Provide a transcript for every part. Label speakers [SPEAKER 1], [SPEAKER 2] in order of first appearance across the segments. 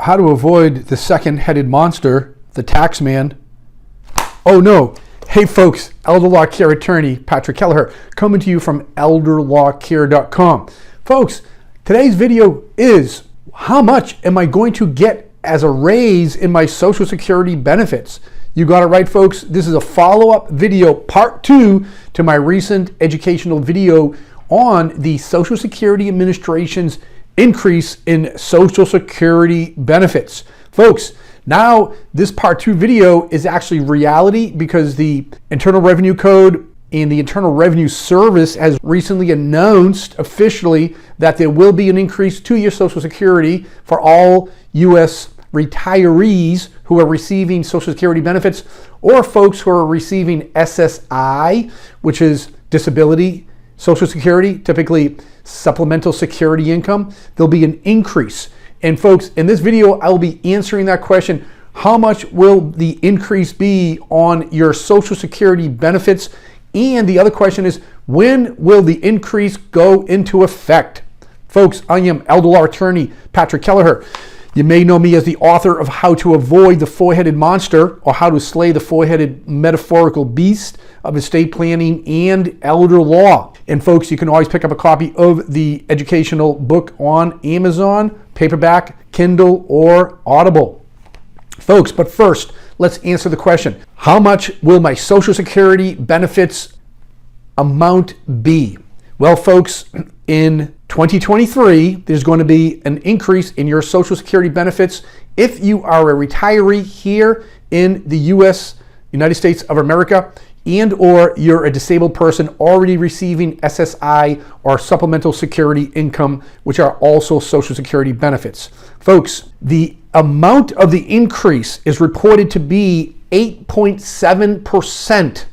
[SPEAKER 1] how to avoid the second-headed monster, the tax man. Oh no. Hey folks, elder law care attorney Patrick Kelleher coming to you from elderlawcare.com. Folks, today's video is how much am I going to get as a raise in my Social Security benefits? You got it right, folks. This is a follow-up video, part 2 to my recent educational video on the Social Security Administration's increase in Social Security benefits. Folks, now this part 2 video is actually reality because the Internal Revenue Code and the Internal Revenue Service has recently announced officially that there will be an increase to your Social Security for all U.S. retirees who are receiving Social Security benefits, or folks who are receiving SSI, which is disability Social Security, typically supplemental security income. There'll be an increase. And folks, in this video, I will be answering that question. How much will the increase be on your Social Security benefits? And the other question is, when will the increase go into effect? Folks, I am elder law attorney Patrick Kelleher. You may know me as the author of How to Avoid the Four-Headed Monster, or How to Slay the Four-Headed Metaphorical Beast of Estate Planning and Elder Law. And folks, you can always pick up a copy of the educational book on Amazon, paperback, Kindle, or Audible. Folks, but first, let's answer the question. How much will my Social Security benefits amount be? Well, folks, in 2023, there's going to be an increase in your Social Security benefits if you are a retiree here in the U.S., United States of America, and or you're a disabled person already receiving SSI or supplemental security income, which are also Social Security benefits. Folks, the amount of the increase is reported to be 8.7%.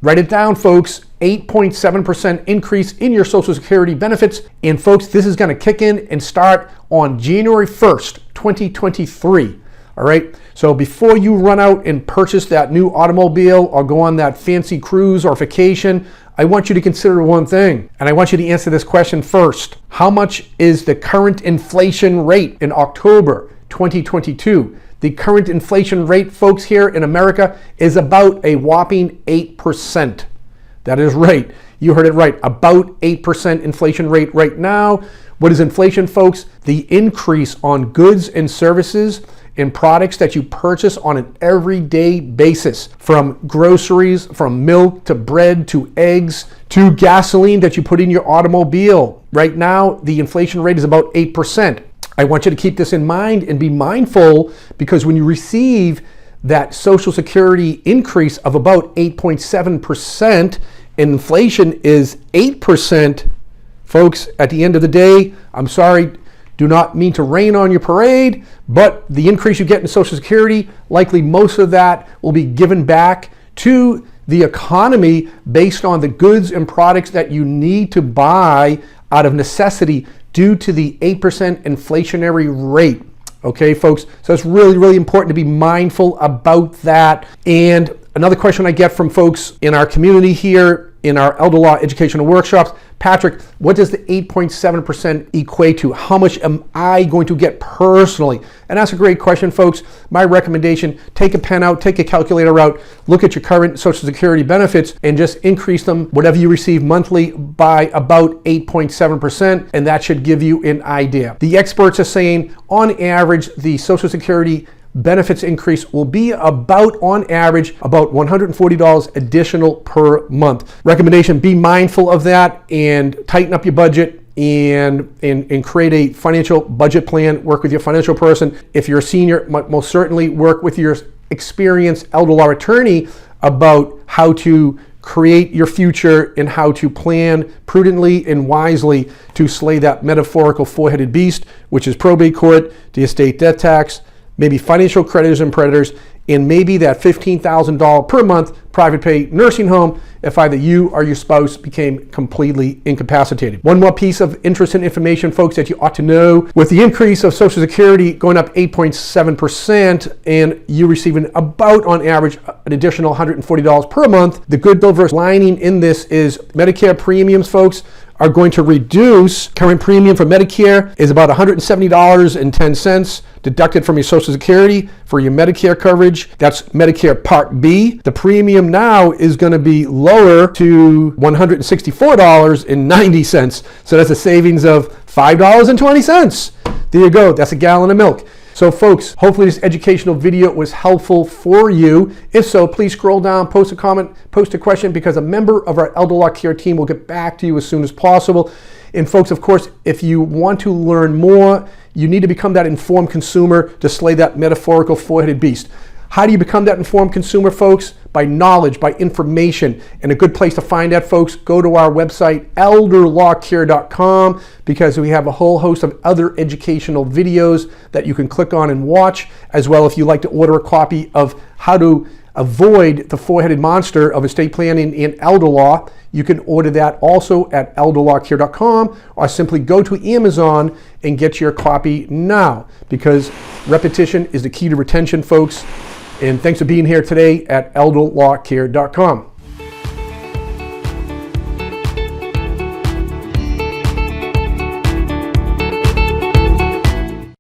[SPEAKER 1] Write it down, folks. 8.7% increase in your Social Security benefits. And folks, this is going to kick in and start on January 1st, 2023. All right. So before you run out and purchase that new automobile or go on that fancy cruise or vacation, I want you to consider one thing. And I want you to answer this question first. How much is the current inflation rate in October 2022? The current inflation rate, folks, here in America is about a whopping 8%. That is right. You heard it right. About 8% inflation rate right now. What is inflation, folks? The increase on goods and services and products that you purchase on an everyday basis, from groceries, from milk to bread to eggs to gasoline that you put in your automobile. Right now, the inflation rate is about 8%. I want you to keep this in mind and be mindful, because when you receive that Social Security increase of about 8.7%, inflation is 8%, folks, at the end of the day, I'm sorry, do not mean to rain on your parade, but the increase you get in Social Security, likely most of that will be given back to the economy based on the goods and products that you need to buy out of necessity due to the 8% inflationary rate. Okay, folks, so it's really, really important to be mindful about that. And another question I get from folks in our community here in our elder law educational workshops, Patrick, what does the 8.7% equate to? How much am I going to get personally? And that's a great question, folks. My recommendation, take a pen out, take a calculator out, look at your current Social Security benefits and just increase them, whatever you receive monthly, by about 8.7%, and that should give you an idea. The experts are saying on average, the Social Security benefits increase will be about, on average, about $140 additional per month. Recommendation, be mindful of that and tighten up your budget and create a financial budget plan. Work with your financial person. If you're a senior, most certainly work with your experienced elder law attorney about how to create your future and how to plan prudently and wisely to slay that metaphorical four-headed beast, which is probate court, the estate death tax, maybe financial creditors and predators, and maybe that $15,000 per month private pay nursing home if either you or your spouse became completely incapacitated. One more piece of interest and information, folks, that you ought to know. With the increase of Social Security going up 8.7% and you receiving about, on average, an additional $140 per month, the good, bill versus lining in this is Medicare premiums, folks, are going to reduce current premium for Medicare is about $170.10 deducted from your Social Security for your Medicare coverage. That's Medicare Part B. The premium now is going to be lower to $164.90. So that's a savings of $5.20. There you go. That's a gallon of milk. So folks, hopefully this educational video was helpful for you. If so, please scroll down, post a comment, post a question, because a member of our Elder Law Care team will get back to you as soon as possible. And folks, of course, if you want to learn more, you need to become that informed consumer to slay that metaphorical four-headed beast. How do you become that informed consumer, folks? By knowledge, by information. And a good place to find that, folks, go to our website, elderlawcare.com, because we have a whole host of other educational videos that you can click on and watch, as well if you like to order a copy of how to avoid the four-headed monster of estate planning and elder law. You can order that also at elderlawcare.com, or simply go to Amazon and get your copy now, because repetition is the key to retention, folks. And thanks for being here today at elderlawcare.com.